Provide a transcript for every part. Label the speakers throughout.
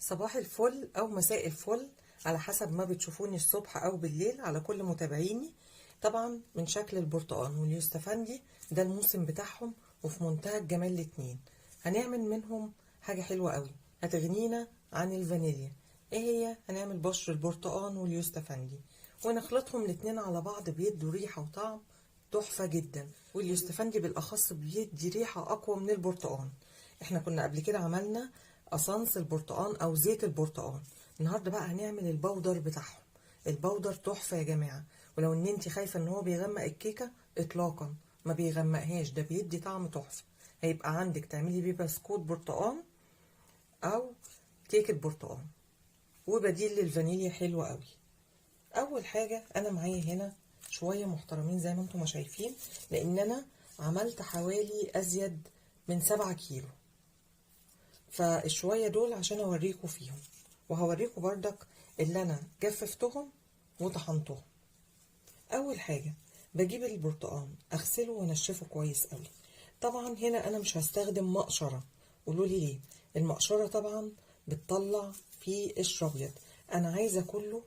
Speaker 1: صباح الفل او مساء الفل على حسب ما بتشوفوني الصبح او بالليل على كل متابعيني. طبعا من شكل البرتقال واليوستفندي ده الموسم بتاعهم وفي منتهى الجمال الاتنين. هنعمل منهم حاجة حلوة قوي هتغنينا عن الفانيليا. ايه هي؟ هنعمل بشر البرتقال واليوستفندي ونخلطهم الاتنين على بعض بيدوا ريحة وطعم تحفة جدا، واليوستفندي بالاخص بيدي ريحة اقوى من البرتقال. احنا كنا قبل كده عملنا اسانس البرتقال او زيت البرتقال، النهارده بقى هنعمل البودر بتاعهم. البودر تحفه يا جماعه، ولو ان انت خايفه ان هو بيغمق الكيكه اطلاقا ما بيغمقهاش، ده بيدي طعم تحفه. هيبقى عندك تعملي بيه بسكوت برتقال او كيكه برتقال، وبديل للفانيليا حلو قوي. اول حاجه انا معايا هنا شويه محترمين زي ما انتم ما شايفين، لان انا عملت حوالي ازيد من 7 كيلو، فالشوية دول عشان اوريكم فيهم، وهوريكم بردك اللي انا جففتهم وطحنتهم. اول حاجة بجيب البرتقال اغسله وانشفه كويس قوي. طبعا هنا انا مش هستخدم مقشرة، قولوا لي ليه؟ المقشرة طبعا بتطلع فيه قشر ابيض، انا عايزة كله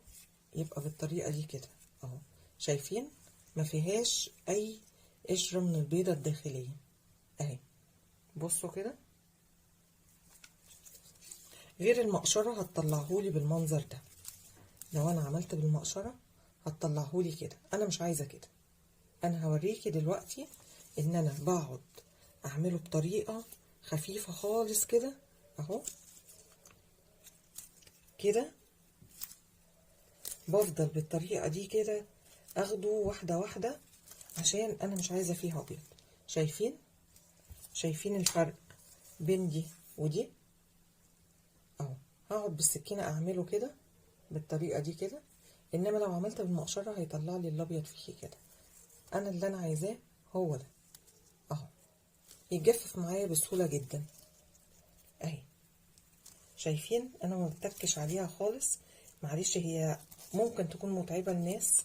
Speaker 1: يبقى بالطريقة دي كده اهو. شايفين ما فيهاش اي قشرة من البيضة الداخلية اهي، بصوا كده. غير المقشرة هتطلعهولي بالمنظر ده، لو انا عملت بالمقشرة هتطلعهولي كده، انا مش عايزة كده. انا هوريكي دلوقتي ان انا بقعد اعمله بطريقة خفيفة خالص كده اهو كده. بفضل بالطريقة دي كده اخده واحدة واحدة عشان انا مش عايزة فيها ابيض. شايفين؟ شايفين الفرق بين دي ودي اهو. هقعد بالسكينة اعمله كده بالطريقة دي كده، انما لو عملت بالمقشرة هيطلع لي الابيض فيه كده. انا اللي انا عايزاه هو ده اهو، يتجفف معايا بسهولة جدا اهي. شايفين انا ما بتكش عليها خالص. معلش هي ممكن تكون متعبة للناس،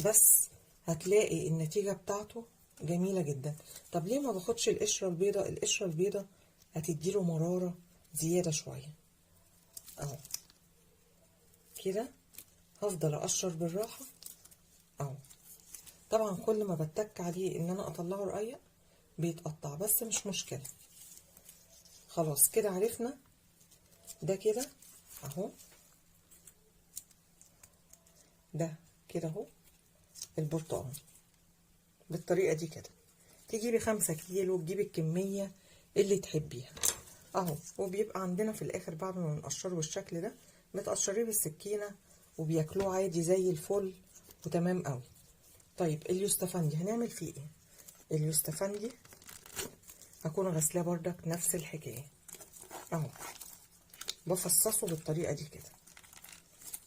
Speaker 1: بس هتلاقي النتيجة بتاعته جميلة جدا. طب ليه ما باخدش القشرة البيضة؟ القشرة البيضة هتديله مرارة زيادة شوية اهو كده. هفضل اقشر بالراحة اهو. طبعا كل ما بتك عليه ان انا اطلعه رقيق بيتقطع، بس مش مشكلة. خلاص كده عرفنا ده كده اهو. ده كده اهو البرتقال بالطريقة دي كده. تجيبي 5 كيلو، تجيبي الكمية اللي تحبيها اهو. وبيبقى عندنا في الاخر بعد ما بنقشره بالشكل ده بتقشريه بالسكينة وبياكلوه عادي زي الفل وتمام قوي. طيب اليوستفندي هنعمل فيه ايه؟ اليوستفندي هكون غسلاه بردك نفس الحكاية اهو، بفصصه بالطريقة دي كده.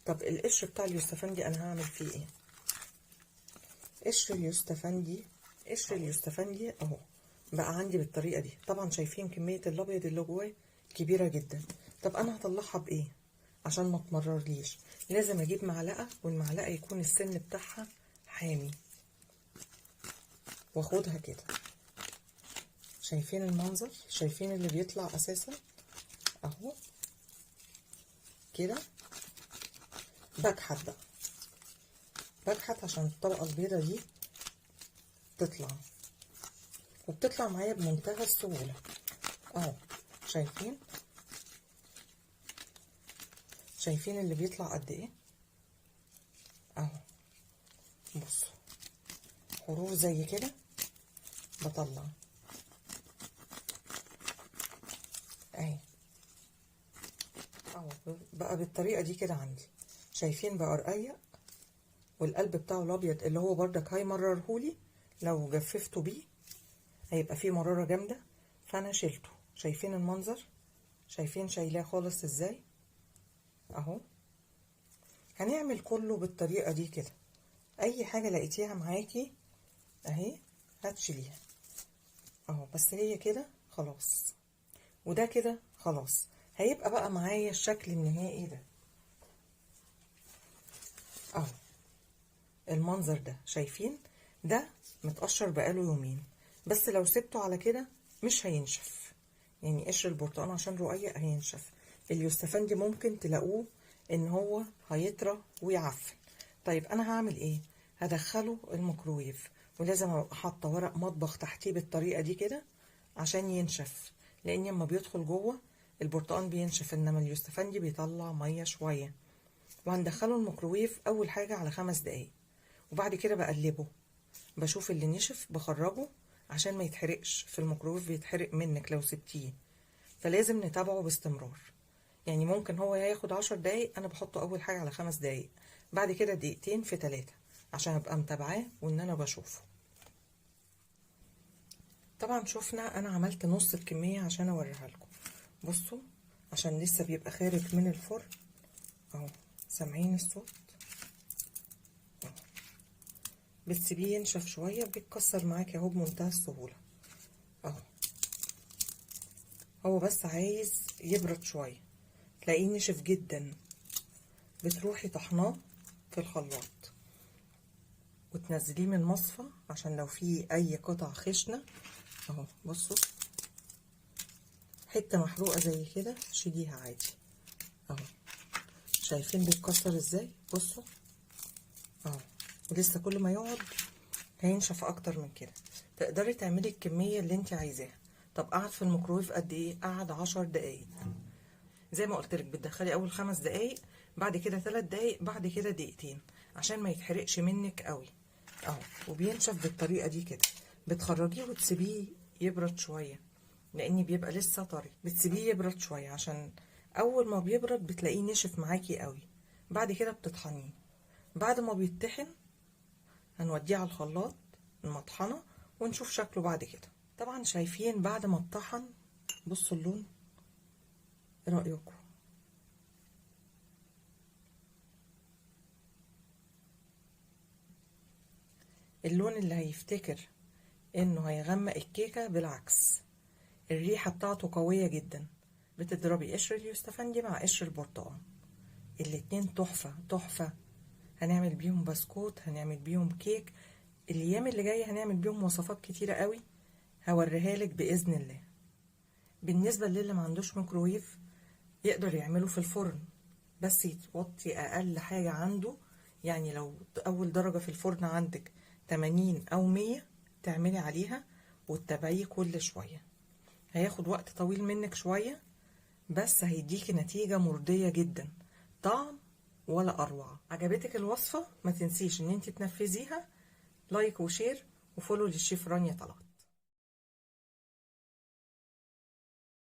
Speaker 1: طب القشر بتاع اليوستفندي انا هعمل فيه ايه؟ قشر اليوستفندي، قشر اليوستفندي اهو بقى عندي بالطريقة دي. طبعا شايفين كمية الابيض اللي جواه كبيرة جدا. طب انا هطلعها بايه عشان ما تمررليش؟ لازم اجيب معلقة، والمعلقة يكون السن بتاعها حامي، واخدها كده. شايفين المنظر؟ شايفين اللي بيطلع اساسا اهو كده. بكحت بقى، بكحت عشان الطبقة البيضة دي تطلع، وبتطلع معايا بمنتهى السهولة اهو. شايفين؟ شايفين اللي بيطلع قد ايه اهو. بصوا حروف زي كده بطلع اهي اهو بقى بالطريقة دي كده عندي. شايفين بقى رقيق، والقلب بتاعه الابيض اللي هو بردك هيمررهولي لو جففته بيه هيبقى فيه مرارة جامدة، فانا شلته. شايفين المنظر؟ شايفين شايلاه خالص ازاي اهو. هنعمل كله بالطريقة دي كده. اي حاجة لقيتيها معاكي اهي هتشيليها اهو. بس هي كده خلاص، وده كده خلاص. هيبقى بقى معايا الشكل النهائي ده اهو. المنظر ده شايفين؟ ده متقشر بقاله يومين، بس لو سبته على كده مش هينشف. يعني قشر البرتقال عشان رقيق هينشف، اليوستفندي ممكن تلاقوه ان هو هيطرى ويعفن. طيب انا هعمل ايه؟ هدخله الميكرويف، ولازم ابقى حاطه ورق مطبخ تحتيه بالطريقه دي كده عشان ينشف، لان لما بيدخل جوه البرتقال بينشف، انما اليوستفندي بيطلع ميه شويه. وهندخله الميكروويف اول حاجه على 5 دقايق، وبعد كده بقلبه، بشوف اللي نشف بخرجه عشان ما يتحرقش في الميكروويف، بيتحرق منك لو سبتيه، فلازم نتابعه باستمرار. يعني ممكن هو ياخد 10 دقايق، انا بحطه اول حاجه على 5 دقايق، بعد كده دقيقتين في 3 عشان ابقى متابعاه وان انا بشوفه. طبعا شفنا انا عملت نص الكميه عشان اوريها لكم. بصوا عشان لسه بيبقى خارج من الفرن اهو، سامعين الصوت اهو. بتسيبيه ينشف شويه بيتكسر معاكي اهو بمنتهى السهوله اهو. هو بس عايز يبرد شويه، تلاقيه نشف جدا، بتروحي طحناه في الخلاط وتنزليه من المصفى عشان لو فيه اي قطع خشنه اهو. بصوا حته محروقه زي كده شيليها عادي اهو. شايفين بيتكسر ازاي؟ بصوا اهو، ولسه كل ما يقعد هينشف اكتر من كده. تقدري تعملي الكميه اللي انت عايزاها. طب قعد في الميكرويف قد ايه؟ قعد 10 دقايق. زي ما قلت لك بتدخلي اول 5 دقايق، بعد كده 3 دقايق، بعد كده دقيقتين عشان ما يتحرقش منك قوي اهو. وبينشف بالطريقه دي كده، بتخرجيه وتسيبيه يبرد شويه لان بيبقى لسه طري. بتسيبيه يبرد شويه عشان اول ما بيبرد بتلاقيه نشف معاكي قوي. بعد كده بتطحنيه، بعد ما بيتطحن هنوديه على الخلاط المطحنه ونشوف شكله بعد كده. طبعا شايفين بعد ما اتطحن بصوا اللون، ايه رايكم؟ اللون اللي هيفتكر انه هيغمق الكيكه، بالعكس الريحه بتاعته قويه جدا. بتضربي قشر اليوستفندي مع قشر البرتقال، الاتنين تحفه تحفه. هنعمل بيهم بسكوت، هنعمل بيهم كيك، الايام اللي جايه هنعمل بيهم وصفات كتيره قوي هوريها لك باذن الله. بالنسبه للي ما عندوش ميكروويف يقدر يعمله في الفرن، بس يتوطي اقل حاجه عنده. يعني لو اول درجه في الفرن عندك 80 او 100 تعملي عليها وتتابعيه كل شويه. هياخد وقت طويل منك شويه بس هيديكي نتيجه مرضيه جدا، طعم ولا اروع. عجبتك الوصفه؟ ما تنسيش ان انت تنفذيها. لايك وشير وفولو للشيف رانيا طلعت.